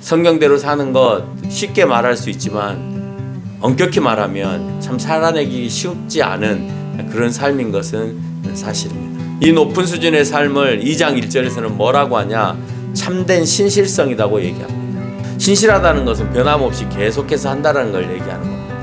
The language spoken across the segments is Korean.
성경대로 사는 것 쉽게 말할 수 있지만 엄격히 말하면 참 살아내기 쉽지 않은 그런 삶인 것은 사실입니다. 이 높은 수준의 삶을 2장 1절에서는 뭐라고 하냐? 참된 신실성이라고 얘기합니다. 신실하다는 것은 변함없이 계속해서 한다는 걸 얘기하는 겁니다.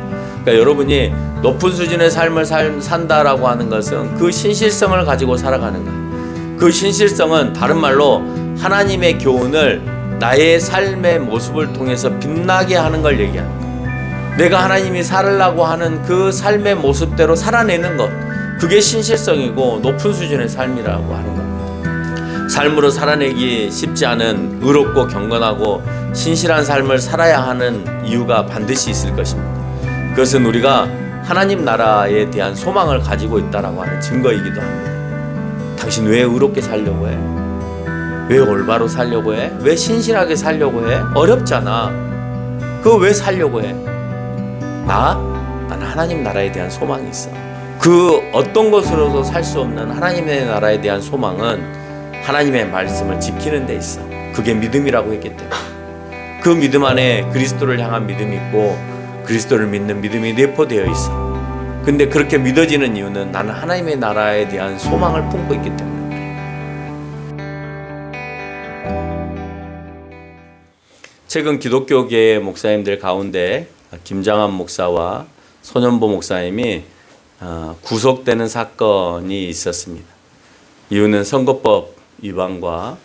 그러니까 여러분이 높은 수준의 삶을 산다라고 하는 것은 그 신실성을 가지고 살아가는 거예요. 그 신실성은 다른 말로 하나님의 교훈을 나의 삶의 모습을 통해서 빛나게 하는 걸 얘기하는 거예요. 내가 하나님이 살으려고 하는 그 삶의 모습대로 살아내는 것, 그게 신실성이고 높은 수준의 삶이라고 하는 겁니다. 삶으로 살아내기 쉽지 않은 의롭고 경건하고 신실한 삶을 살아야 하는 이유가 반드시 있을 것입니다. 그것은 우리가 하나님 나라에 대한 소망을 가지고 있다라고 하는 증거이기도 합니다. 당신 왜 의롭게 살려고 해? 왜 올바로 살려고 해? 왜 신실하게 살려고 해? 어렵잖아. 그거 왜 살려고 해? 나는 하나님 나라에 대한 소망이 있어. 그 어떤 것으로도 살 수 없는 하나님의 나라에 대한 소망은 하나님의 말씀을 지키는 데 있어. 그게 믿음이라고 했기 때문에. 그 믿음 안에 그리스도를 향한 믿음이 있고 그리스도를 믿는 믿음이 내포되어 있어. 근데 그렇게 믿어지는 이유는 나는 하나님의 나라에 대한 소망을 품고 있기 때문에 그래. 최근 기독교계의 목사님들 가운데 김장한 목사와 손현보 목사님이 구속되는 사건이 있었습니다. 이유는 선거법 위반과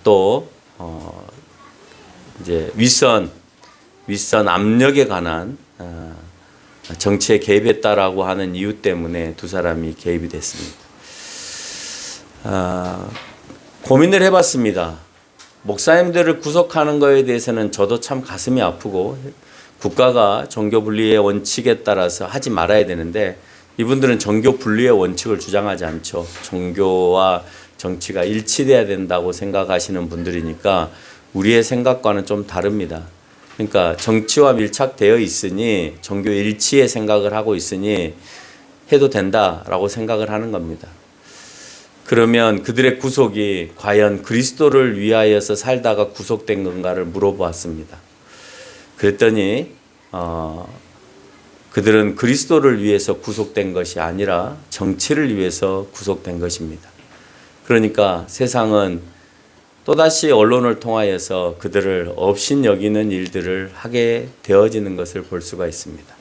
또 이제 윗선 압력에 관한 정치에 개입했다라고 하는 이유 때문에 두 사람이 개입이 됐습니다. 고민을 해봤습니다. 목사님들을 구속하는 것에 대해서는 저도 참 가슴이 아프고 국가가 종교 분리의 원칙에 따라서 하지 말아야 되는데 이분들은 종교 분리의 원칙을 주장하지 않죠. 종교와 정치가 일치돼야 된다고 생각하시는 분들이니까 우리의 생각과는 좀 다릅니다. 그러니까 정치와 밀착되어 있으니 종교 일치의 생각을 하고 있으니 해도 된다라고 생각을 하는 겁니다. 그러면 그들의 구속이 과연 그리스도를 위하여서 살다가 구속된 건가를 물어보았습니다. 그랬더니 그들은 그리스도를 위해서 구속된 것이 아니라 정치를 위해서 구속된 것입니다. 그러니까 세상은 또다시 언론을 통하여서 그들을 업신여기는 일들을 하게 되어지는 것을 볼 수가 있습니다.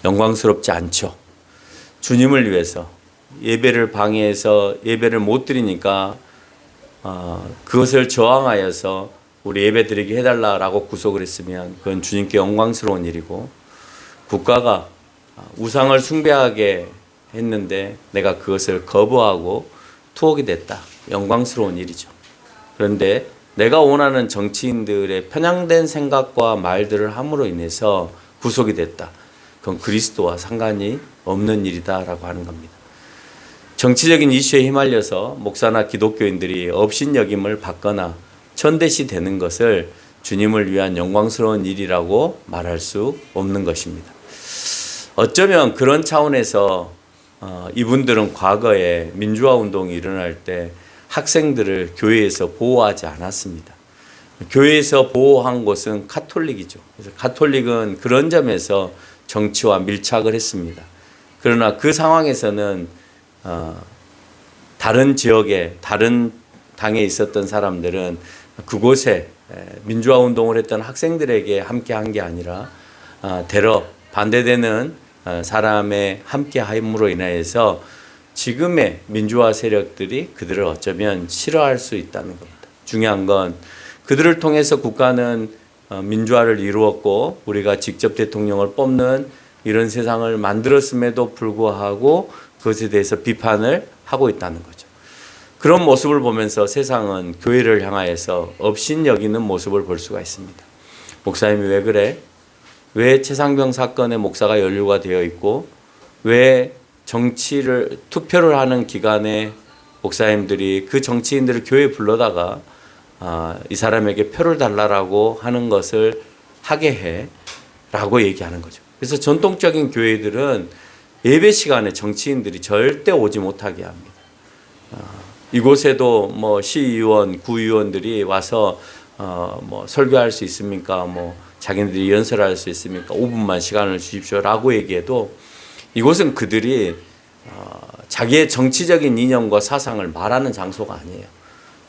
영광스럽지 않죠. 주님을 위해서 예배를 방해해서 예배를 못 드리니까 그것을 저항하여서 우리 예배 드리게 해달라고 구속을 했으면 그건 주님께 영광스러운 일이고 국가가 우상을 숭배하게 했는데 내가 그것을 거부하고 투옥이 됐다. 영광스러운 일이죠. 그런데 내가 원하는 정치인들의 편향된 생각과 말들을 함으로 인해서 구속이 됐다. 그건 그리스도와 상관이 없는 일이다라고 하는 겁니다. 정치적인 이슈에 휘말려서 목사나 기독교인들이 업신여김을 받거나 천대시 되는 것을 주님을 위한 영광스러운 일이라고 말할 수 없는 것입니다. 어쩌면 그런 차원에서 이분들은 과거에 민주화 운동이 일어날 때 학생들을 교회에서 보호하지 않았습니다. 교회에서 보호한 곳은 카톨릭이죠. 그래서 카톨릭은 그런 점에서 정치와 밀착을 했습니다. 그러나 그 상황에서는 다른 지역에 다른 당에 있었던 사람들은 그곳에 민주화 운동을 했던 학생들에게 함께 한 게 아니라 대러 반대되는 사람의 함께 함으로 인하여서 지금의 민주화 세력들이 그들을 어쩌면 싫어할 수 있다는 겁니다. 중요한 건 그들을 통해서 국가는 민주화를 이루었고 우리가 직접 대통령을 뽑는 이런 세상을 만들었음에도 불구하고 그것에 대해서 비판을 하고 있다는 거죠. 그런 모습을 보면서 세상은 교회를 향하여서 업신여기는 모습을 볼 수가 있습니다. 목사님이 왜 그래? 왜 최상병 사건에 목사가 연루가 되어 있고 왜 정치를 투표를 하는 기간에 목사님들이 그 정치인들을 교회에 불러다가 이 사람에게 표를 달라라고 하는 것을 하게 해 라고 얘기하는 거죠. 그래서 전통적인 교회들은 예배 시간에 정치인들이 절대 오지 못하게 합니다. 이곳에도 뭐 시의원, 구의원들이 와서 뭐 설교할 수 있습니까? 뭐 자기네들이 연설할 수 있습니까? 5분만 시간을 주십시오라고 얘기해도 이곳은 그들이 자기의 정치적인 이념과 사상을 말하는 장소가 아니에요.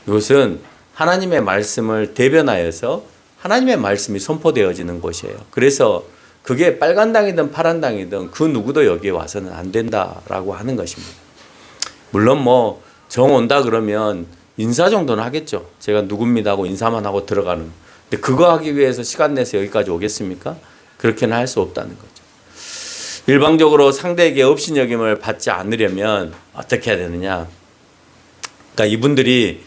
이것은 하나님의 말씀을 대변하여서 하나님의 말씀이 선포되어지는 곳이에요. 그래서 그게 빨간당이든 파란당이든 그 누구도 여기에 와서는 안 된다라고 하는 것입니다. 물론 뭐 정 온다 그러면 인사 정도는 하겠죠. 제가 누굽니다 하고 인사만 하고 들어가는. 근데 그거 하기 위해서 시간 내서 여기까지 오겠습니까? 그렇게는 할 수 없다는 거죠. 일방적으로 상대에게 업신여김을 받지 않으려면 어떻게 해야 되느냐? 그러니까 이분들이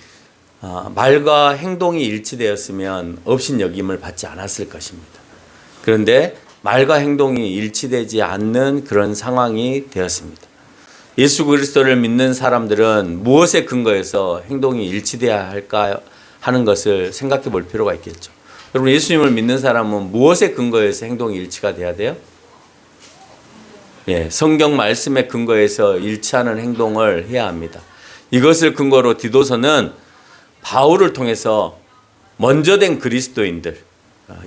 말과 행동이 일치되었으면 업신여김을 받지 않았을 것입니다. 그런데 말과 행동이 일치되지 않는 그런 상황이 되었습니다. 예수 그리스도를 믿는 사람들은 무엇에 근거해서 행동이 일치돼야 할까 하는 것을 생각해 볼 필요가 있겠죠. 여러분, 예수님을 믿는 사람은 무엇에 근거해서 행동이 일치가 돼야 돼요? 예, 성경 말씀에 근거해서 일치하는 행동을 해야 합니다. 이것을 근거로 디도서는 바울을 통해서 먼저 된 그리스도인들,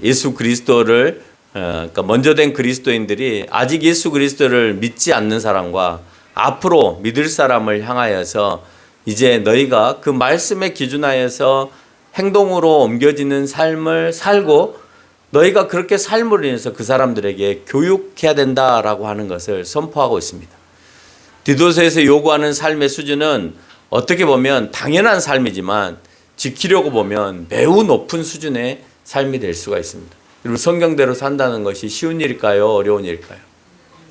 예수 그리스도를 그러니까 먼저 된 그리스도인들이 아직 예수 그리스도를 믿지 않는 사람과 앞으로 믿을 사람을 향하여서 이제 너희가 그 말씀에 기준하여서 행동으로 옮겨지는 삶을 살고 너희가 그렇게 삶으로 인해서 그 사람들에게 교육해야 된다라고 하는 것을 선포하고 있습니다. 디도서에서 요구하는 삶의 수준은 어떻게 보면 당연한 삶이지만 지키려고 보면 매우 높은 수준의 삶이 될 수가 있습니다. 그리고 성경대로 산다는 것이 쉬운 일일까요? 어려운 일일까요?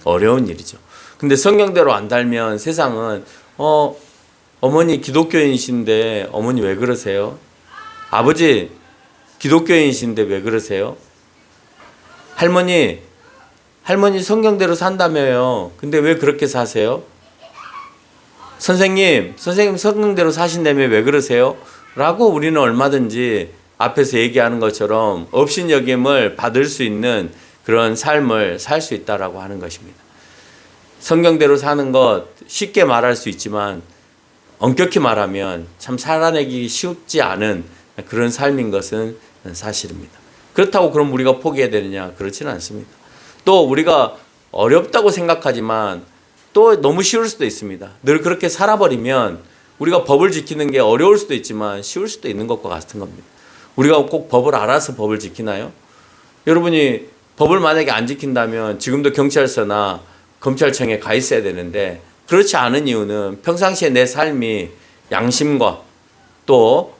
어려운 일이죠. 근데 성경대로 안 살면 세상은 어머니 기독교인이신데 어머니 왜 그러세요? 아버지 기독교인이신데 왜 그러세요? 할머니 성경대로 산다며요. 근데 왜 그렇게 사세요? 선생님 성경대로 사신다며 왜 그러세요? 라고 우리는 얼마든지 앞에서 얘기하는 것처럼 업신여김을 받을 수 있는 그런 삶을 살 수 있다라고 하는 것입니다. 성경대로 사는 것 쉽게 말할 수 있지만 엄격히 말하면 참 살아내기 쉽지 않은 그런 삶인 것은 사실입니다. 그렇다고 그럼 우리가 포기해야 되느냐? 그렇지는 않습니다. 또 우리가 어렵다고 생각하지만 또 너무 쉬울 수도 있습니다. 늘 그렇게 살아버리면 우리가 법을 지키는 게 어려울 수도 있지만 쉬울 수도 있는 것과 같은 겁니다. 우리가 꼭 법을 알아서 법을 지키나요? 여러분이 법을 만약에 안 지킨다면 지금도 경찰서나 검찰청에 가 있어야 되는데 그렇지 않은 이유는 평상시에 내 삶이 양심과 또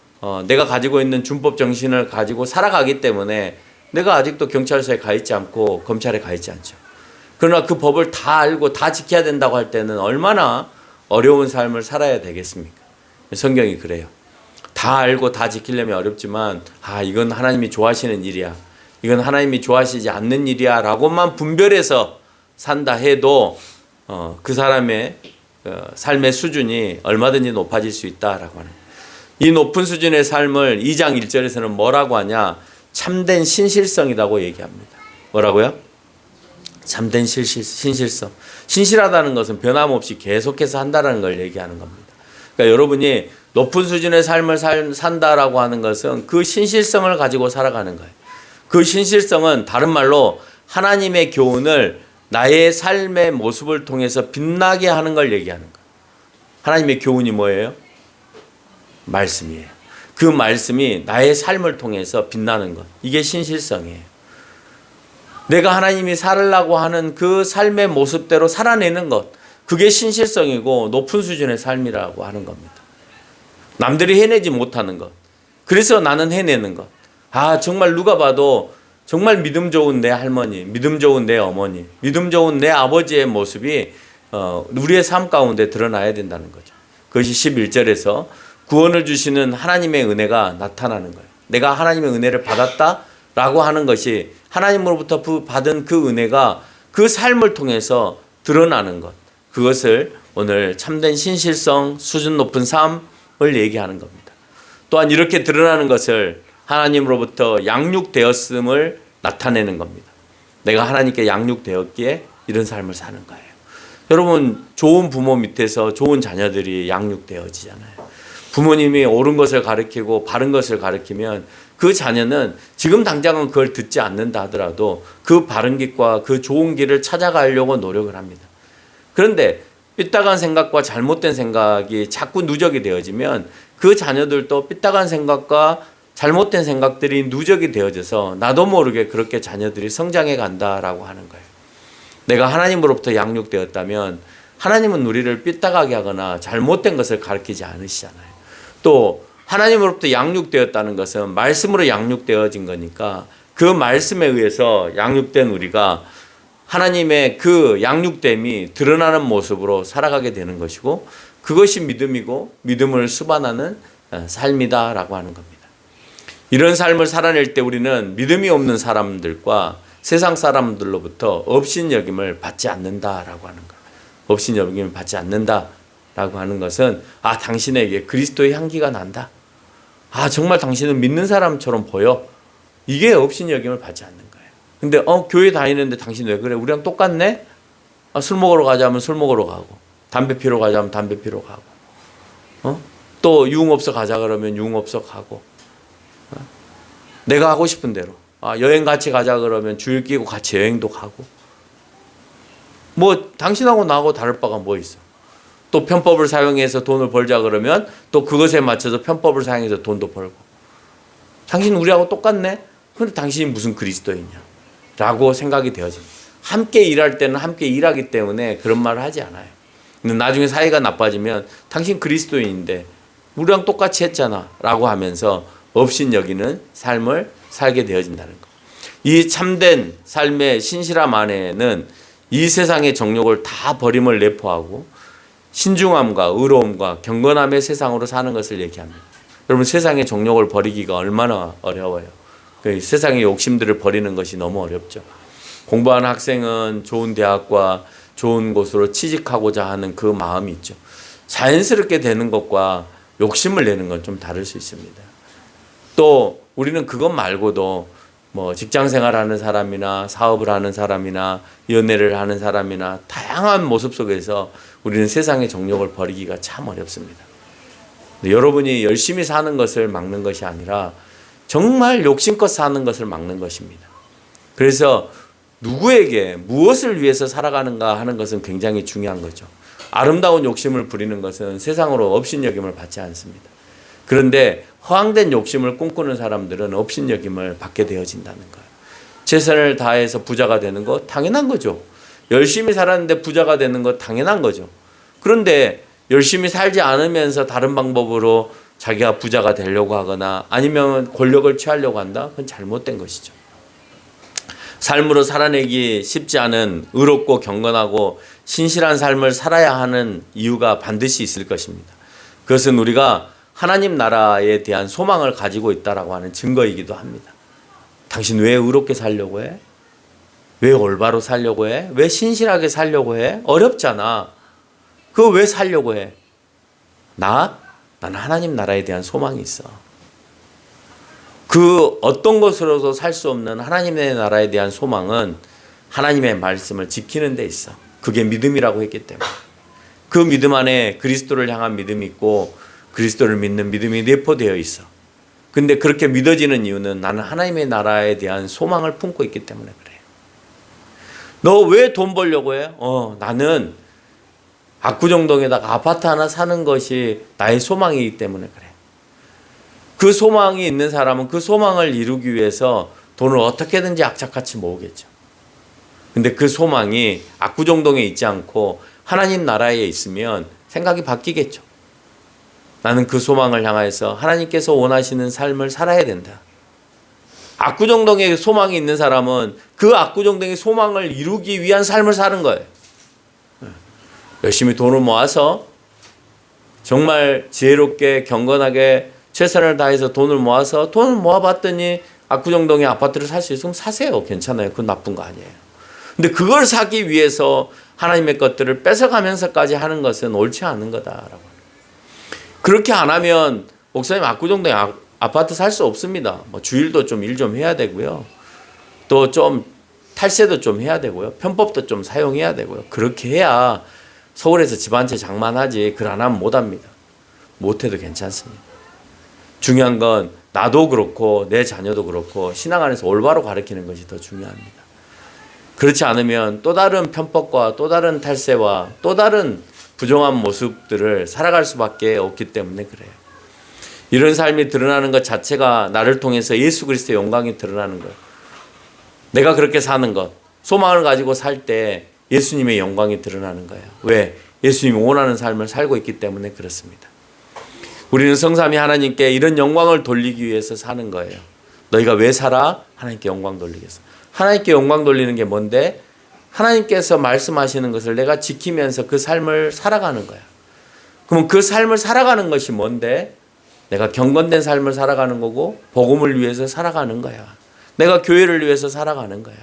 내가 가지고 있는 준법 정신을 가지고 살아가기 때문에 내가 아직도 경찰서에 가 있지 않고 검찰에 가 있지 않죠. 그러나 그 법을 다 알고 다 지켜야 된다고 할 때는 얼마나 어려운 삶을 살아야 되겠습니까? 성경이 그래요. 다 알고 다 지키려면 어렵지만 이건 하나님이 좋아하시는 일이야. 이건 하나님이 좋아하시지 않는 일이야 라고만 분별해서 산다 해도 그 사람의 삶의 수준이 얼마든지 높아질 수 있다라고 하는 거예요. 이 높은 수준의 삶을 2장 1절에서는 뭐라고 하냐? 참된 신실성이라고 얘기합니다. 뭐라고요? 참된 신실성. 신실하다는 것은 변함없이 계속해서 한다는 걸 얘기하는 겁니다. 그러니까 여러분이 높은 수준의 삶을 산다라고 하는 것은 그 신실성을 가지고 살아가는 거예요. 그 신실성은 다른 말로 하나님의 교훈을 나의 삶의 모습을 통해서 빛나게 하는 걸 얘기하는 거예요. 하나님의 교훈이 뭐예요? 말씀이에요. 그 말씀이 나의 삶을 통해서 빛나는 것. 이게 신실성이에요. 내가 하나님이 살으려고 하는 그 삶의 모습대로 살아내는 것. 그게 신실성이고 높은 수준의 삶이라고 하는 겁니다. 남들이 해내지 못하는 것. 그래서 나는 해내는 것. 정말 누가 봐도 정말 믿음 좋은 내 할머니, 믿음 좋은 내 어머니, 믿음 좋은 내 아버지의 모습이 우리의 삶 가운데 드러나야 된다는 거죠. 그것이 11절에서 구원을 주시는 하나님의 은혜가 나타나는 거예요. 내가 하나님의 은혜를 받았다라고 하는 것이 하나님으로부터 받은 그 은혜가 그 삶을 통해서 드러나는 것. 그것을 오늘 참된 신실성, 수준 높은 삶을 얘기하는 겁니다. 또한 이렇게 드러나는 것을 하나님으로부터 양육되었음을 나타내는 겁니다. 내가 하나님께 양육되었기에 이런 삶을 사는 거예요. 여러분, 좋은 부모 밑에서 좋은 자녀들이 양육되어지잖아요. 부모님이 옳은 것을 가르치고 바른 것을 가르치면 그 자녀는 지금 당장은 그걸 듣지 않는다 하더라도 그 바른 길과 그 좋은 길을 찾아가려고 노력을 합니다. 그런데 삐딱한 생각과 잘못된 생각이 자꾸 누적이 되어지면 그 자녀들도 삐딱한 생각과 잘못된 생각들이 누적이 되어져서 나도 모르게 그렇게 자녀들이 성장해 간다라고 하는 거예요. 내가 하나님으로부터 양육되었다면 하나님은 우리를 삐딱하게 하거나 잘못된 것을 가르치지 않으시잖아요. 또 하나님으로부터 양육되었다는 것은 말씀으로 양육되어진 거니까 그 말씀에 의해서 양육된 우리가 하나님의 그 양육됨이 드러나는 모습으로 살아가게 되는 것이고 그것이 믿음이고 믿음을 수반하는 삶이다라고 하는 겁니다. 이런 삶을 살아낼 때 우리는 믿음이 없는 사람들과 세상 사람들로부터 업신여김을 받지 않는다라고 하는 거예요. 업신여김을 받지 않는다라고 하는 것은 당신에게 그리스도의 향기가 난다. 정말 당신은 믿는 사람처럼 보여. 이게 업신여김을 받지 않는 거예요. 근데 교회 다니는데 당신 왜 그래? 우리랑 똑같네? 술 먹으러 가자면 술 먹으러 가고 담배 피러 가자면 담배 피러 가고 또 유흥업소 가자 그러면 유흥업소 가고 내가 하고 싶은 대로 여행 같이 가자 그러면 주일 끼고 같이 여행도 가고 뭐 당신하고 나하고 다를 바가 뭐 있어. 또 편법을 사용해서 돈을 벌자 그러면 또 그것에 맞춰서 편법을 사용해서 돈도 벌고 당신 우리하고 똑같네? 그런데 당신이 무슨 그리스도이냐? 라고 생각이 되어집니다. 함께 일할 때는 함께 일하기 때문에 그런 말을 하지 않아요. 근데 나중에 사이가 나빠지면 당신 그리스도인인데 우리랑 똑같이 했잖아 라고 하면서 업신여기는 삶을 살게 되어진다는 것. 이 참된 삶의 신실함 안에는 이 세상의 정욕을 다 버림을 내포하고 신중함과 의로움과 경건함의 세상으로 사는 것을 얘기합니다. 여러분 세상의 정욕을 버리기가 얼마나 어려워요. 세상의 욕심들을 버리는 것이 너무 어렵죠. 공부하는 학생은 좋은 대학과 좋은 곳으로 취직하고자 하는 그 마음이 있죠. 자연스럽게 되는 것과 욕심을 내는 건 좀 다를 수 있습니다. 또 우리는 그것 말고도 뭐 직장 생활하는 사람이나 사업을 하는 사람이나 연애를 하는 사람이나 다양한 모습 속에서 우리는 세상의 정욕을 버리기가 참 어렵습니다. 여러분이 열심히 사는 것을 막는 것이 아니라 정말 욕심껏 사는 것을 막는 것입니다. 그래서 누구에게 무엇을 위해서 살아가는가 하는 것은 굉장히 중요한 거죠. 아름다운 욕심을 부리는 것은 세상으로 업신여김을 받지 않습니다. 그런데 허황된 욕심을 꿈꾸는 사람들은 업신여김을 받게 되어진다는 거예요. 최선을 다해서 부자가 되는 거 당연한 거죠. 열심히 살았는데 부자가 되는 거 당연한 거죠. 그런데 열심히 살지 않으면서 다른 방법으로 자기가 부자가 되려고 하거나 아니면 권력을 취하려고 한다? 그건 잘못된 것이죠. 삶으로 살아내기 쉽지 않은 의롭고 경건하고 신실한 삶을 살아야 하는 이유가 반드시 있을 것입니다. 그것은 우리가 하나님 나라에 대한 소망을 가지고 있다라고 하는 증거이기도 합니다. 당신 왜 의롭게 살려고 해? 왜 올바로 살려고 해? 왜 신실하게 살려고 해? 어렵잖아. 그거 왜 살려고 해? 나는 하나님 나라에 대한 소망이 있어. 그 어떤 것으로도 살 수 없는 하나님의 나라에 대한 소망은 하나님의 말씀을 지키는 데 있어. 그게 믿음이라고 했기 때문에. 그 믿음 안에 그리스도를 향한 믿음이 있고 그리스도를 믿는 믿음이 내포되어 있어. 근데 그렇게 믿어지는 이유는 나는 하나님의 나라에 대한 소망을 품고 있기 때문에 그래. 너 왜 돈 벌려고 해? 나는 압구정동에다가 아파트 하나 사는 것이 나의 소망이기 때문에 그래. 그 소망이 있는 사람은 그 소망을 이루기 위해서 돈을 어떻게든지 악착같이 모으겠죠. 근데 그 소망이 압구정동에 있지 않고 하나님 나라에 있으면 생각이 바뀌겠죠. 나는 그 소망을 향해서 하나님께서 원하시는 삶을 살아야 된다. 압구정동에 소망이 있는 사람은 그 압구정동의 소망을 이루기 위한 삶을 사는 거예요. 열심히 돈을 모아서 정말 지혜롭게 경건하게 최선을 다해서 돈을 모아봤더니 압구정동에 아파트를 살 수 있으면 사세요. 괜찮아요. 그건 나쁜 거 아니에요. 근데 그걸 사기 위해서 하나님의 것들을 뺏어가면서까지 하는 것은 옳지 않은 거다라고. 그렇게 안 하면 목사님 압구정동에 아파트 살 수 없습니다. 뭐 주일도 좀 일 좀 해야 되고요. 또 좀 탈세도 좀 해야 되고요. 편법도 좀 사용해야 되고요. 그렇게 해야 서울에서 집 한 채 장만하지. 그걸 안 하면 못 합니다. 못 해도 괜찮습니다. 중요한 건 나도 그렇고 내 자녀도 그렇고 신앙 안에서 올바로 가르치는 것이 더 중요합니다. 그렇지 않으면 또 다른 편법과 또 다른 탈세와 또 다른 부정한 모습들을 살아갈 수밖에 없기 때문에 그래요. 이런 삶이 드러나는 것 자체가 나를 통해서 예수 그리스도의 영광이 드러나는 거예요. 내가 그렇게 사는 것, 소망을 가지고 살 때 예수님의 영광이 드러나는 거예요. 왜? 예수님이 원하는 삶을 살고 있기 때문에 그렇습니다. 우리는 성삼위 하나님께 이런 영광을 돌리기 위해서 사는 거예요. 너희가 왜 살아? 하나님께 영광 돌리겠어. 하나님께 영광 돌리는 게 뭔데? 하나님께서 말씀하시는 것을 내가 지키면서 그 삶을 살아가는 거야. 그럼 그 삶을 살아가는 것이 뭔데? 내가 경건된 삶을 살아가는 거고 복음을 위해서 살아가는 거야. 내가 교회를 위해서 살아가는 거야.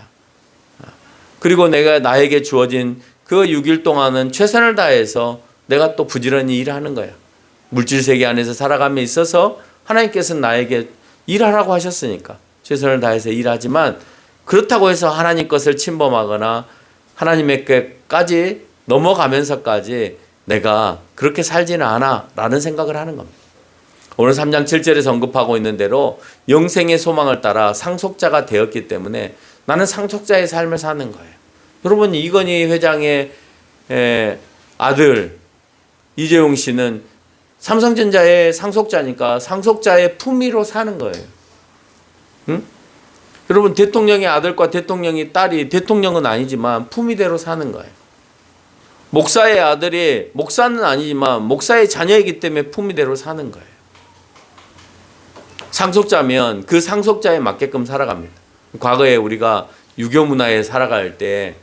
그리고 내가 나에게 주어진 그 6일 동안은 최선을 다해서 내가 또 부지런히 일하는 거야. 물질 세계 안에서 살아감에 있어서 하나님께서는 나에게 일하라고 하셨으니까 최선을 다해서 일하지만 그렇다고 해서 하나님 것을 침범하거나 하나님에게까지 넘어가면서까지 내가 그렇게 살지는 않아 라는 생각을 하는 겁니다. 오늘 3장 7절에서 언급하고 있는 대로 영생의 소망을 따라 상속자가 되었기 때문에 나는 상속자의 삶을 사는 거예요. 여러분, 이건희 회장의 아들 이재용 씨는 삼성전자의 상속자니까 상속자의 품위로 사는 거예요. 응? 여러분, 대통령의 아들과 대통령의 딸이 대통령은 아니지만 품위대로 사는 거예요. 목사의 아들이 목사는 아니지만 목사의 자녀이기 때문에 품위대로 사는 거예요. 상속자면 그 상속자에 맞게끔 살아갑니다. 과거에 우리가 유교 문화에 살아갈 때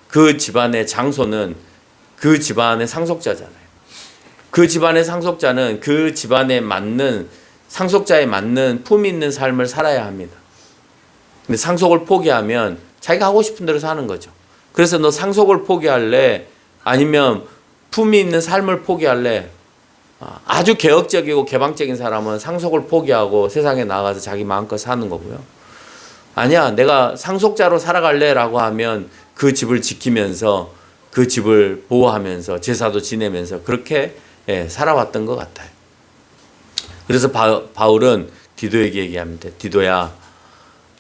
그 집안의 장소는 그 집안의 상속자잖아요. 그 집안의 상속자는 그 집안에 맞는 상속자에 맞는 품위 있는 삶을 살아야 합니다. 근데 상속을 포기하면 자기가 하고 싶은 대로 사는 거죠. 그래서 너 상속을 포기할래? 아니면 품위 있는 삶을 포기할래? 아주 개혁적이고 개방적인 사람은 상속을 포기하고 세상에 나가서 자기 마음껏 사는 거고요. 아니야, 내가 상속자로 살아갈래? 라고 하면 그 집을 지키면서 그 집을 보호하면서 제사도 지내면서 그렇게 살아왔던 것 같아요. 그래서 바울은 디도에게 얘기합니다. 디도야,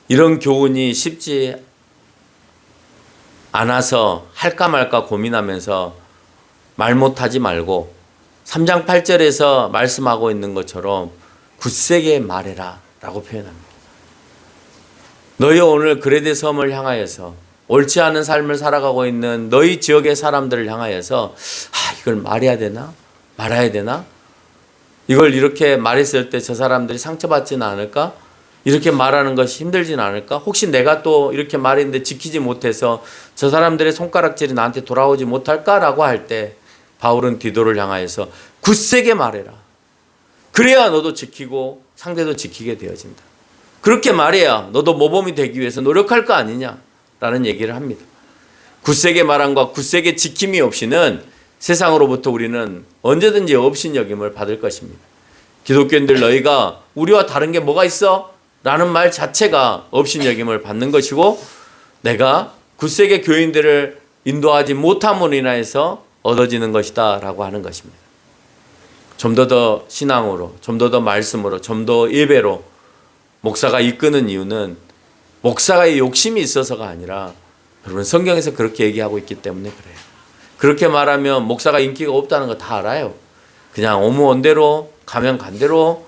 이런 교훈이 쉽지 않아서 할까 말까 고민하면서 말 못하지 말고 3장 8절에서 말씀하고 있는 것처럼 굳세게 말해라 라고 표현합니다. 너희 오늘 그레데 섬을 향하여서 옳지 않은 삶을 살아가고 있는 너희 지역의 사람들을 향하여서 이걸 말해야 되나? 말아야 되나? 이걸 이렇게 말했을 때 저 사람들이 상처받지는 않을까? 이렇게 말하는 것이 힘들지는 않을까? 혹시 내가 또 이렇게 말했는데 지키지 못해서 저 사람들의 손가락질이 나한테 돌아오지 못할까라고 할 때 바울은 디도를 향하여서 굳세게 말해라. 그래야 너도 지키고 상대도 지키게 되어진다. 그렇게 말해야 너도 모범이 되기 위해서 노력할 거 아니냐라는 얘기를 합니다. 굳세게 말함과 굳세게 지킴이 없이는 세상으로부터 우리는 언제든지 업신여김을 받을 것입니다. 기독교인들 너희가 우리와 다른 게 뭐가 있어? 라는 말 자체가 업신여김을 받는 것이고 내가 굳세게 교인들을 인도하지 못함으로 인하여서 얻어지는 것이다 라고 하는 것입니다. 좀 더 신앙으로, 좀 더 말씀으로, 좀 더 예배로 목사가 이끄는 이유는 목사의 욕심이 있어서가 아니라 여러분 성경에서 그렇게 얘기하고 있기 때문에 그래요. 그렇게 말하면 목사가 인기가 없다는 거 다 알아요. 그냥 오무온대로 가면 간대로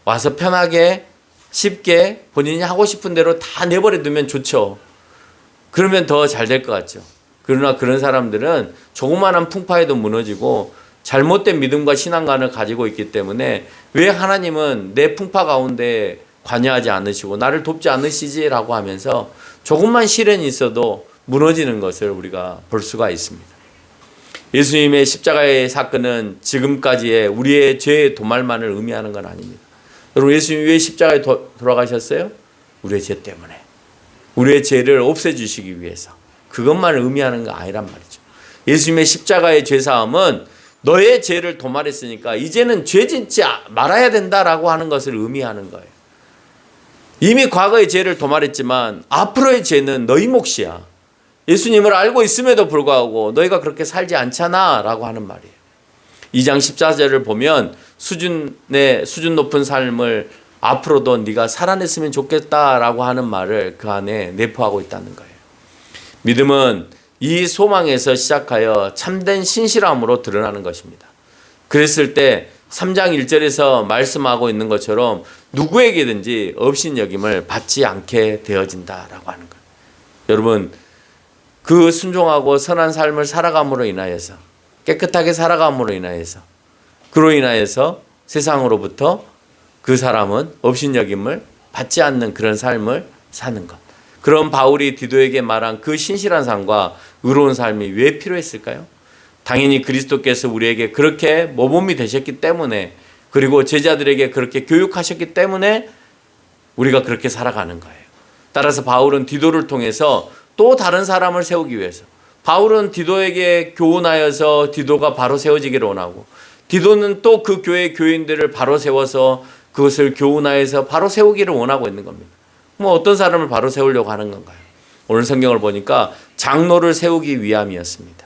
와서 편하게 쉽게 본인이 하고 싶은 대로 다 내버려 두면 좋죠. 그러면 더 잘 될 것 같죠. 그러나 그런 사람들은 조그마한 풍파에도 무너지고 잘못된 믿음과 신앙관을 가지고 있기 때문에 왜 하나님은 내 풍파 가운데 관여하지 않으시고 나를 돕지 않으시지라고 하면서 조금만 시련이 있어도 무너지는 것을 우리가 볼 수가 있습니다. 예수님의 십자가의 사건은 지금까지의 우리의 죄의 도말만을 의미하는 건 아닙니다. 여러분, 예수님이 왜 십자가에 돌아가셨어요? 우리의 죄 때문에. 우리의 죄를 없애주시기 위해서. 그것만 의미하는 거 아니란 말이죠. 예수님의 십자가의 죄사함은 너의 죄를 도말했으니까 이제는 죄 짓지 말아야 된다라고 하는 것을 의미하는 거예요. 이미 과거의 죄를 도말했지만 앞으로의 죄는 너희 몫이야. 예수님을 알고 있음에도 불구하고 너희가 그렇게 살지 않잖아 라고 하는 말이에요. 2장 14절을 보면 수준 높은 삶을 앞으로도 네가 살아냈으면 좋겠다라고 하는 말을 그 안에 내포하고 있다는 거예요. 믿음은 이 소망에서 시작하여 참된 신실함으로 드러나는 것입니다. 그랬을 때 3장 1절에서 말씀하고 있는 것처럼 누구에게든지 업신여김을 받지 않게 되어진다라고 하는 거예요. 여러분, 그 순종하고 선한 삶을 살아감으로 인하여서, 깨끗하게 살아감으로 인하여서, 그로 인하여서 세상으로부터 그 사람은 업신여김을 받지 않는 그런 삶을 사는 것. 그런 바울이 디도에게 말한 그 신실한 삶과 의로운 삶이 왜 필요했을까요? 당연히 그리스도께서 우리에게 그렇게 모범이 되셨기 때문에, 그리고 제자들에게 그렇게 교육하셨기 때문에 우리가 그렇게 살아가는 거예요. 따라서 바울은 디도를 통해서 또 다른 사람을 세우기 위해서, 바울은 디도에게 교훈하여서 디도가 바로 세워지기를 원하고, 디도는 또 그 교회 교인들을 바로 세워서 그것을 교훈하여서 바로 세우기를 원하고 있는 겁니다. 어떤 사람을 바로 세우려고 하는 건가요? 오늘 성경을 보니까 장로를 세우기 위함이었습니다.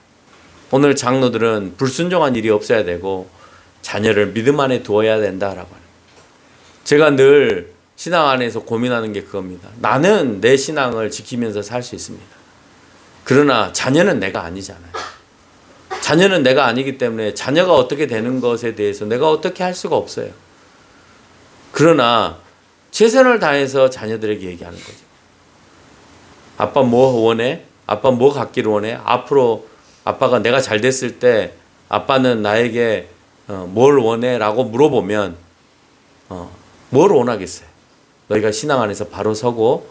오늘 장로들은 불순종한 일이 없어야 되고 자녀를 믿음 안에 두어야 된다라고 하는 거예요. 제가 늘 신앙 안에서 고민하는 게 그겁니다. 나는 내 신앙을 지키면서 살 수 있습니다. 그러나 자녀는 내가 아니잖아요. 자녀는 내가 아니기 때문에 자녀가 어떻게 되는 것에 대해서 내가 어떻게 할 수가 없어요. 그러나 최선을 다해서 자녀들에게 얘기하는 거죠. 아빠 뭐 원해? 아빠 뭐 갖기를 원해? 앞으로 아빠가 내가 잘 됐을 때 아빠는 나에게 뭘 원해? 라고 물어보면 뭘 원하겠어요? 너희가 신앙 안에서 바로 서고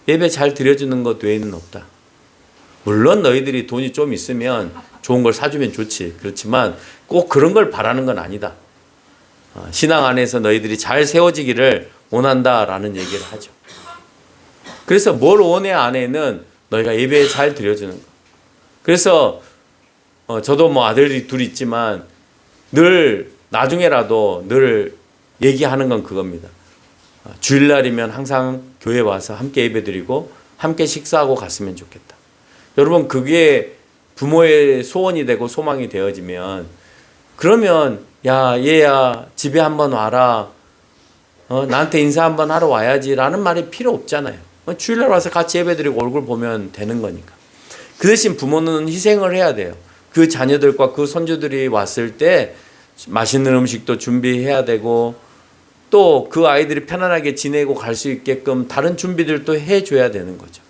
예배 잘 드려주는 것 외에는 없다. 물론 너희들이 돈이 좀 있으면 좋은 걸 사주면 좋지. 그렇지만 꼭 그런 걸 바라는 건 아니다. 신앙 안에서 너희들이 잘 세워지기를 원한다라는 얘기를 하죠. 그래서 뭘 원해 안에는 너희가 예배에 잘 드려주는 거. 그래서 저도 뭐 아들이 둘 있지만 늘 나중에라도 늘 얘기하는 건 그겁니다. 주일날이면 항상 교회 와서 함께 예배드리고 함께 식사하고 갔으면 좋겠다. 여러분, 그게 부모의 소원이 되고 소망이 되어지면, 그러면 야 얘야 집에 한번 와라, 나한테 인사 한번 하러 와야지 라는 말이 필요 없잖아요. 주일날 와서 같이 예배드리고 얼굴 보면 되는 거니까. 그 대신 부모는 희생을 해야 돼요. 그 자녀들과 그 손주들이 왔을 때 맛있는 음식도 준비해야 되고, 또 그 아이들이 편안하게 지내고 갈 수 있게끔 다른 준비들도 해줘야 되는 거죠.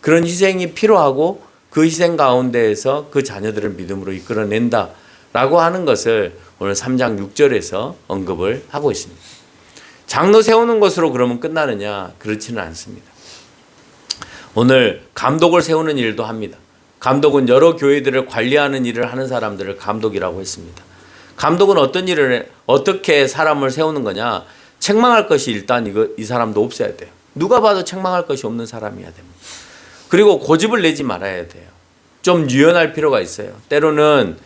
그런 희생이 필요하고 그 희생 가운데에서 그 자녀들을 믿음으로 이끌어낸다 라고 하는 것을 오늘 3장 6절에서 언급을 하고 있습니다. 장로 세우는 것으로 그러면 끝나느냐? 그렇지는 않습니다. 오늘 감독을 세우는 일도 합니다. 감독은 여러 교회들을 관리하는 일을 하는 사람들을 감독이라고 했습니다. 감독은 어떻게 사람을 세우는 거냐? 책망할 것이 일단 이 사람도 없어야 돼요. 누가 봐도 책망할 것이 없는 사람이어야 됩니다. 그리고 고집을 내지 말아야 돼요. 좀 유연할 필요가 있어요. 때로는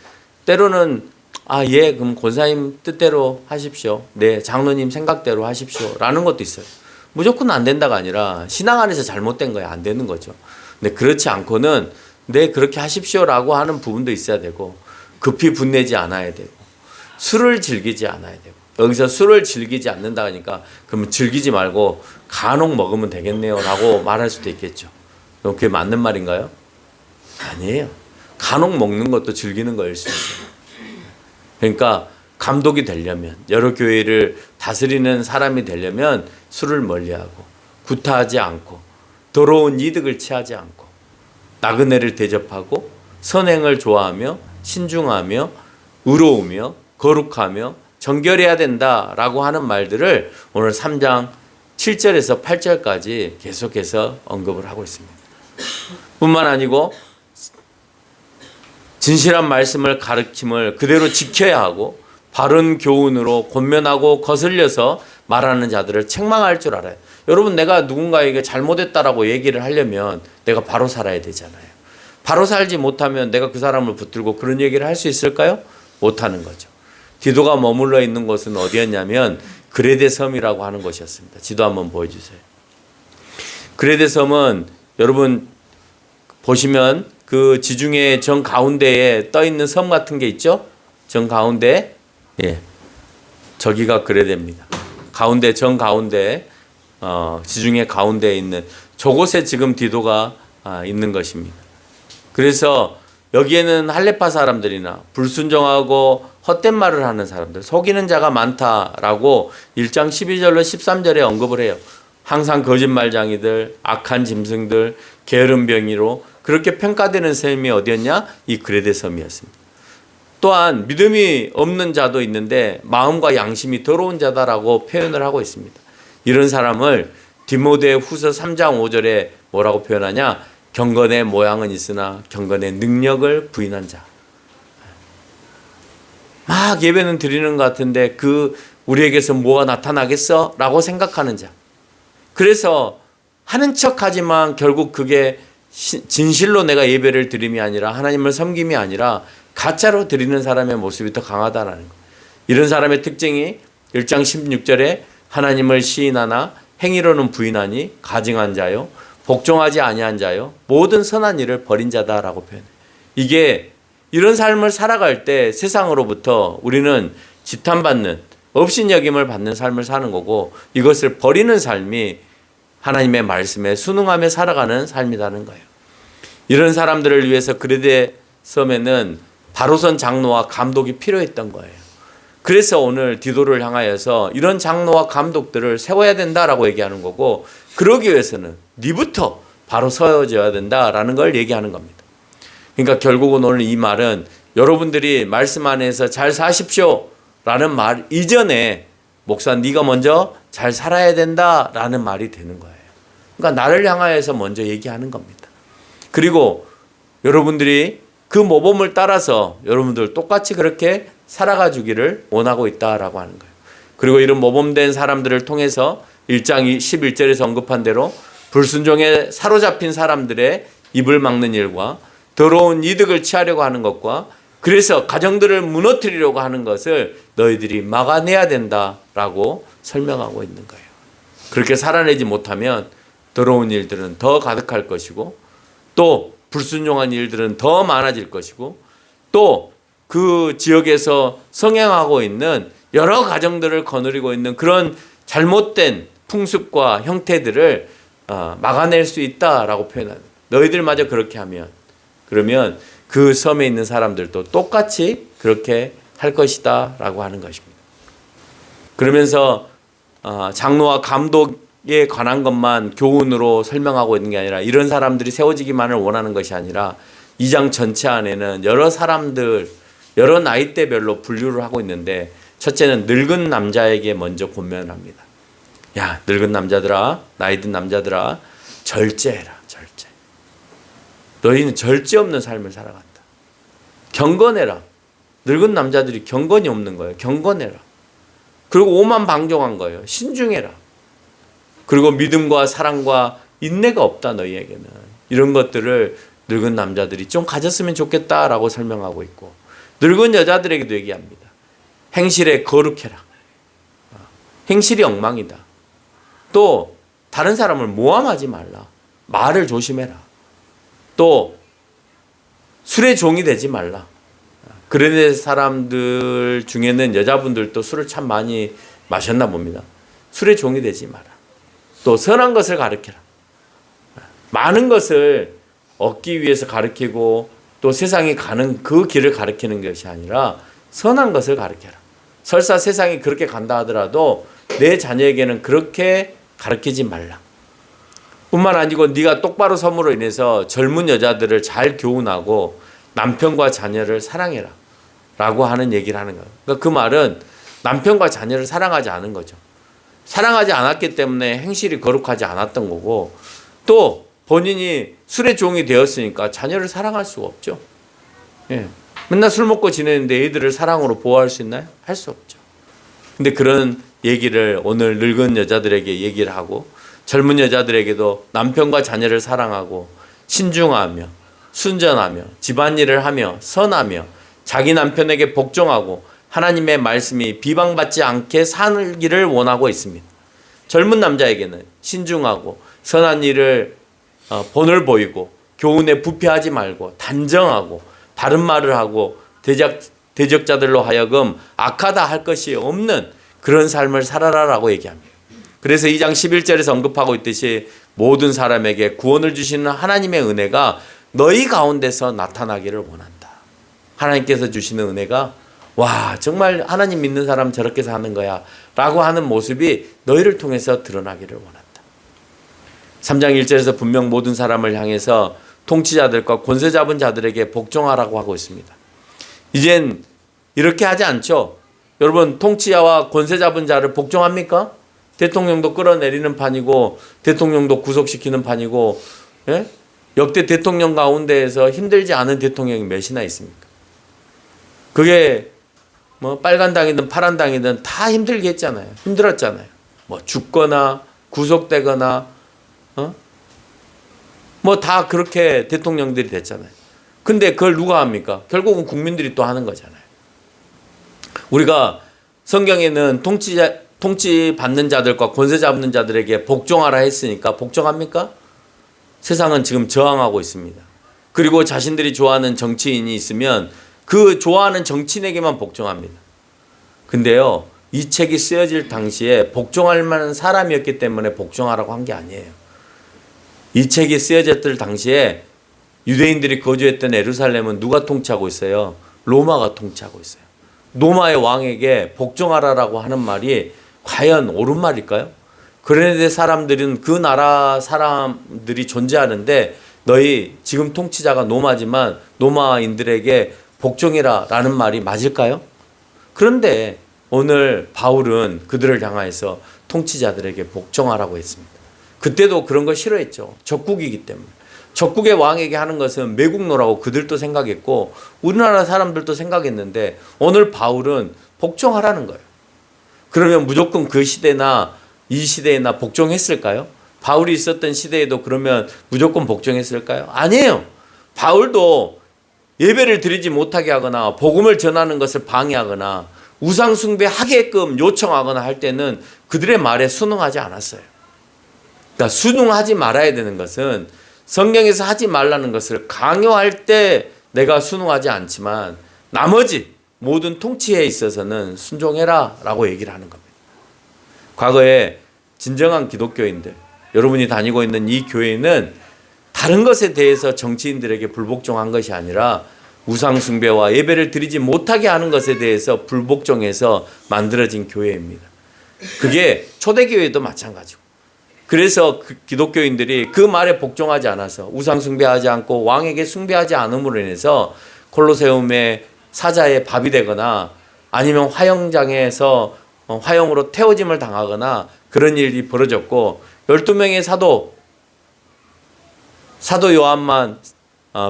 그럼 권사님 뜻대로 하십시오. 네, 장로님 생각대로 하십시오. 라는 것도 있어요. 무조건 안 된다가 아니라 신앙 안에서 잘못된 거야. 안 되는 거죠. 근데 그렇지 않고는 네, 그렇게 하십시오라고 하는 부분도 있어야 되고, 급히 분내지 않아야 되고, 술을 즐기지 않아야 되고. 여기서 술을 즐기지 않는다 하니까 그러면 즐기지 말고 간혹 먹으면 되겠네요 라고 말할 수도 있겠죠. 그게 맞는 말인가요? 아니에요. 간혹 먹는 것도 즐기는 거일 수 있어요. 그러니까 감독이 되려면, 여러 교회를 다스리는 사람이 되려면 술을 멀리하고 구타하지 않고 더러운 이득을 취하지 않고 나그네를 대접하고 선행을 좋아하며 신중하며 의로우며 거룩하며 정결해야 된다라고 하는 말들을 오늘 3장 7절에서 8절까지 계속해서 언급을 하고 있습니다. 뿐만 아니고 진실한 말씀을 가르침을 그대로 지켜야 하고 바른 교훈으로 권면하고 거슬려서 말하는 자들을 책망할 줄 알아요. 여러분, 내가 누군가에게 잘못했다라고 얘기를 하려면 내가 바로 살아야 되잖아요. 바로 살지 못하면 내가 그 사람을 붙들고 그런 얘기를 할 수 있을까요? 못하는 거죠. 디도가 머물러 있는 곳은 어디였냐면 그레데 섬이라고 하는 곳이었습니다. 지도 한번 보여주세요. 그레데 섬은 여러분 보시면 그 지중해 정 가운데에 떠 있는 섬 같은 게 있죠? 정 가운데, 예, 저기가 그레데입니다. 가운데 정가운데 지중해 가운데에 있는 저곳에 지금 디도가 있는 것입니다. 그래서 여기에는 할레파 사람들이나 불순종하고 헛된 말을 하는 사람들, 속이는 자가 많다라고 1장 12절로 13절에 언급을 해요. 항상 거짓말장이들, 악한 짐승들, 게으름병이로 그렇게 평가되는 섬이 어디였냐? 이 그레데 섬이었습니다. 또한 믿음이 없는 자도 있는데 마음과 양심이 더러운 자다라고 표현을 하고 있습니다. 이런 사람을 디모데 후서 3장 5절에 뭐라고 표현하냐? 경건의 모양은 있으나 경건의 능력을 부인한 자. 막 예배는 드리는 것 같은데 우리에게서 뭐가 나타나겠어? 라고 생각하는 자. 그래서 하는 척하지만 결국 그게 진실로 내가 예배를 드림이 아니라 하나님을 섬김이 아니라 가짜로 드리는 사람의 모습이 더 강하다라는 것. 이런 사람의 특징이 1장 16절에 하나님을 시인하나 행위로는 부인하니 가증한 자요 복종하지 아니한 자요 모든 선한 일을 버린 자다라고 표현해요. 이게 이런 삶을 살아갈 때 세상으로부터 우리는 지탄받는 업신여김을 받는 삶을 사는 거고 이것을 버리는 삶이 하나님의 말씀에 순응하며 살아가는 삶이라는 거예요. 이런 사람들을 위해서 그레데 섬에는 바로선 장로와 감독이 필요했던 거예요. 그래서 오늘 디도를 향하여서 이런 장로와 감독들을 세워야 된다라고 얘기하는 거고 그러기 위해서는 네부터 바로 서어져야 된다라는 걸 얘기하는 겁니다. 그러니까 결국은 오늘 이 말은 여러분들이 말씀 안에서 잘 사십시오 라는 말 이전에 목사 네가 먼저 잘 살아야 된다라는 말이 되는 거예요. 그러니까 나를 향하여서 먼저 얘기하는 겁니다. 그리고 여러분들이 그 모범을 따라서 여러분들 똑같이 그렇게 살아가 주기를 원하고 있다라고 하는 거예요. 그리고 이런 모범된 사람들을 통해서 1장 11절에서 언급한 대로 불순종에 사로잡힌 사람들의 입을 막는 일과 더러운 이득을 취하려고 하는 것과 그래서 가정들을 무너뜨리려고 하는 것을 너희들이 막아내야 된다라고 설명하고 있는 거예요. 그렇게 살아내지 못하면 더러운 일들은 더 가득할 것이고 또 불순종한 일들은 더 많아질 것이고 또 그 지역에서 성행하고 있는 여러 가정들을 거느리고 있는 그런 잘못된 풍습과 형태들을 막아낼 수 있다라고 표현합니다. 너희들마저 그렇게 하면 그러면 그 섬에 있는 사람들도 똑같이 그렇게 할 것이다 라고 하는 것입니다. 그러면서 장로와 감독에 관한 것만 교훈으로 설명하고 있는 게 아니라 이런 사람들이 세워지기만을 원하는 것이 아니라 2장 전체 안에는 여러 사람들 여러 나이대별로 분류를 하고 있는데 첫째는 늙은 남자에게 먼저 권면합니다. 야, 늙은 남자들아, 나이 든 남자들아, 절제해라, 절제. 너희는 절제 없는 삶을 살아간다. 경건해라. 늙은 남자들이 경건이 없는 거예요. 경건해라. 그리고 오만방종한 거예요. 신중해라. 그리고 믿음과 사랑과 인내가 없다 너희에게는. 이런 것들을 늙은 남자들이 좀 가졌으면 좋겠다라고 설명하고 있고 늙은 여자들에게도 얘기합니다. 행실에 거룩해라. 행실이 엉망이다. 또 다른 사람을 모함하지 말라. 말을 조심해라. 또 술의 종이 되지 말라. 그런 사람들 중에는 여자분들도 술을 참 많이 마셨나 봅니다. 술의 종이 되지 마라. 또 선한 것을 가르쳐라. 많은 것을 얻기 위해서 가르치고 또 세상이 가는 그 길을 가르치는 것이 아니라 선한 것을 가르쳐라. 설사 세상이 그렇게 간다 하더라도 내 자녀에게는 그렇게 가르치지 말라. 뿐만 아니고 네가 똑바로 섬으로 인해서 젊은 여자들을 잘 교훈하고 남편과 자녀를 사랑해라 라고 하는 얘기를 하는 거예요. 그러니까 그 말은 남편과 자녀를 사랑하지 않은 거죠. 사랑하지 않았기 때문에 행실이 거룩하지 않았던 거고 또 본인이 술의 종이 되었으니까 자녀를 사랑할 수가 없죠. 예. 맨날 술 먹고 지내는데 애들을 사랑으로 보호할 수 있나요? 할 수 없죠. 근데 그런 얘기를 오늘 늙은 여자들에게 얘기를 하고 젊은 여자들에게도 남편과 자녀를 사랑하고 신중하며 순전하며 집안일을 하며 선하며 자기 남편에게 복종하고 하나님의 말씀이 비방받지 않게 살기를 원하고 있습니다. 젊은 남자에게는 신중하고 선한 일을 본을 보이고 교훈에 부패하지 말고 단정하고 바른 말을 하고 대적자들로 하여금 악하다 할 것이 없는 그런 삶을 살아라라고 얘기합니다. 그래서 2장 11절에서 언급하고 있듯이 모든 사람에게 구원을 주시는 하나님의 은혜가 너희 가운데서 나타나기를 원한다. 하나님께서 주시는 은혜가 와 정말 하나님 믿는 사람 저렇게 사는 거야 라고 하는 모습이 너희를 통해서 드러나기를 원한다. 3장 1절에서 분명 모든 사람을 향해서 통치자들과 권세 잡은 자들에게 복종하라고 하고 있습니다. 이젠 이렇게 하지 않죠. 여러분 통치자와 권세 잡은 자를 복종합니까? 대통령도 끌어내리는 판이고 대통령도 구속시키는 판이고 예? 역대 대통령 가운데에서 힘들지 않은 대통령이 몇이나 있습니까? 그게 뭐 빨간 당이든 파란 당이든 다 힘들게 했잖아요. 힘들었잖아요. 뭐 죽거나 구속되거나 뭐 다 그렇게 대통령들이 됐잖아요. 근데 그걸 누가 합니까? 결국은 국민들이 또 하는 거잖아요. 우리가 성경에는 통치 받는 자들과 권세 잡는 자들에게 복종하라 했으니까 복종합니까? 세상은 지금 저항하고 있습니다. 그리고 자신들이 좋아하는 정치인이 있으면 그 좋아하는 정치인에게만 복종합니다. 근데요, 이 책이 쓰여질 당시에 복종할 만한 사람이었기 때문에 복종하라고 한 게 아니에요. 이 책이 쓰여졌을 당시에 유대인들이 거주했던 예루살렘은 누가 통치하고 있어요? 로마가 통치하고 있어요. 로마의 왕에게 복종하라라고 하는 말이 과연 옳은 말일까요? 그런데 사람들은 그 나라 사람들이 존재하는데 너희 지금 통치자가 로마지만 로마인들에게 복종해라 라는 말이 맞을까요? 그런데 오늘 바울은 그들을 향하여서 통치자들에게 복종하라고 했습니다. 그때도 그런 거 싫어했죠. 적국이기 때문에. 적국의 왕에게 하는 것은 매국노라고 그들도 생각했고 우리나라 사람들도 생각했는데 오늘 바울은 복종하라는 거예요. 그러면 무조건 그 시대나 이 시대에나 복종했을까요? 바울이 있었던 시대에도 그러면 무조건 복종했을까요? 아니에요. 바울도 예배를 드리지 못하게 하거나 복음을 전하는 것을 방해하거나 우상 숭배하게끔 요청하거나 할 때는 그들의 말에 순응하지 않았어요. 그러니까 순응하지 말아야 되는 것은 성경에서 하지 말라는 것을 강요할 때 내가 순응하지 않지만 나머지 모든 통치에 있어서는 순종해라 라고 얘기를 하는 겁니다. 과거에 진정한 기독교인들, 여러분이 다니고 있는 이 교회는 다른 것에 대해서 정치인들에게 불복종한 것이 아니라 우상 숭배와 예배를 드리지 못하게 하는 것에 대해서 불복종해서 만들어진 교회입니다. 그게 초대교회도 마찬가지고. 그래서 기독교인들이 그 말에 복종하지 않아서 우상 숭배하지 않고 왕에게 숭배하지 않음으로 인해서 콜로세움의 사자의 밥이 되거나 아니면 화형장에서 화형으로 태워짐을 당하거나 그런 일이 벌어졌고 12명의 사도 요한만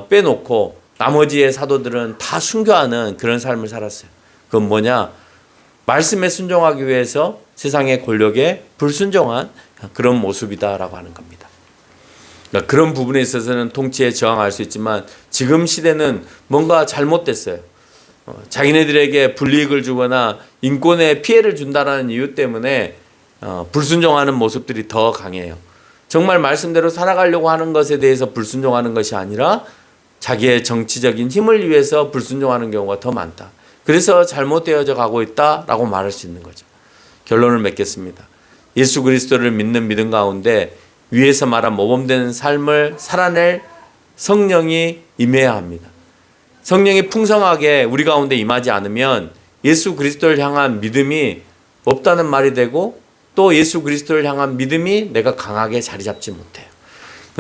빼놓고 나머지의 사도들은 다 순교하는 그런 삶을 살았어요. 그건 뭐냐? 말씀에 순종하기 위해서 세상의 권력에 불순종한 그런 모습이다라고 하는 겁니다. 그러니까 그런 부분에 있어서는 통치에 저항할 수 있지만 지금 시대는 뭔가 잘못됐어요. 자기네들에게 불이익을 주거나 인권에 피해를 준다는 이유 때문에 불순종하는 모습들이 더 강해요. 정말 말씀대로 살아가려고 하는 것에 대해서 불순종하는 것이 아니라 자기의 정치적인 힘을 위해서 불순종하는 경우가 더 많다. 그래서 잘못되어져 가고 있다라고 말할 수 있는 거죠. 결론을 맺겠습니다. 예수 그리스도를 믿는 믿음 가운데 위에서 말한 모범된 삶을 살아낼 성령이 임해야 합니다. 성령이 풍성하게 우리 가운데 임하지 않으면 예수 그리스도를 향한 믿음이 없다는 말이 되고 또 예수 그리스도를 향한 믿음이 내가 강하게 자리 잡지 못해요.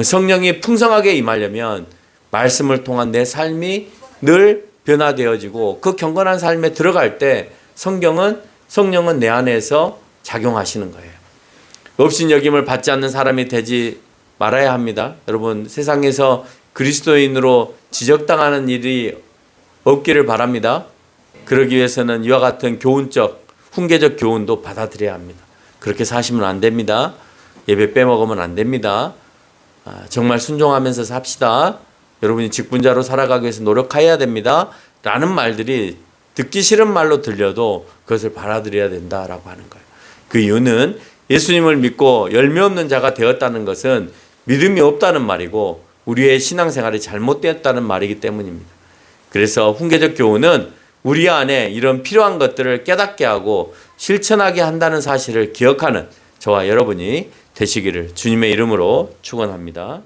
성령이 풍성하게 임하려면 말씀을 통한 내 삶이 늘 변화되어지고 그 경건한 삶에 들어갈 때 성령은 내 안에서 작용하시는 거예요. 업신여김을 받지 않는 사람이 되지 말아야 합니다. 여러분 세상에서 그리스도인으로 지적당하는 일이 없기를 바랍니다. 그러기 위해서는 이와 같은 교훈적, 훈계적 교훈도 받아들여야 합니다. 그렇게 사시면 안 됩니다. 예배 빼먹으면 안 됩니다. 정말 순종하면서 삽시다. 여러분이 직분자로 살아가기 위해서 노력해야 됩니다. 라는 말들이 듣기 싫은 말로 들려도 그것을 받아들여야 된다라고 하는 거예요. 그 이유는 예수님을 믿고 열매 없는 자가 되었다는 것은 믿음이 없다는 말이고 우리의 신앙생활이 잘못되었다는 말이기 때문입니다. 그래서 훈계적 교훈은 우리 안에 이런 필요한 것들을 깨닫게 하고 실천하게 한다는 사실을 기억하는 저와 여러분이 되시기를 주님의 이름으로 축원합니다.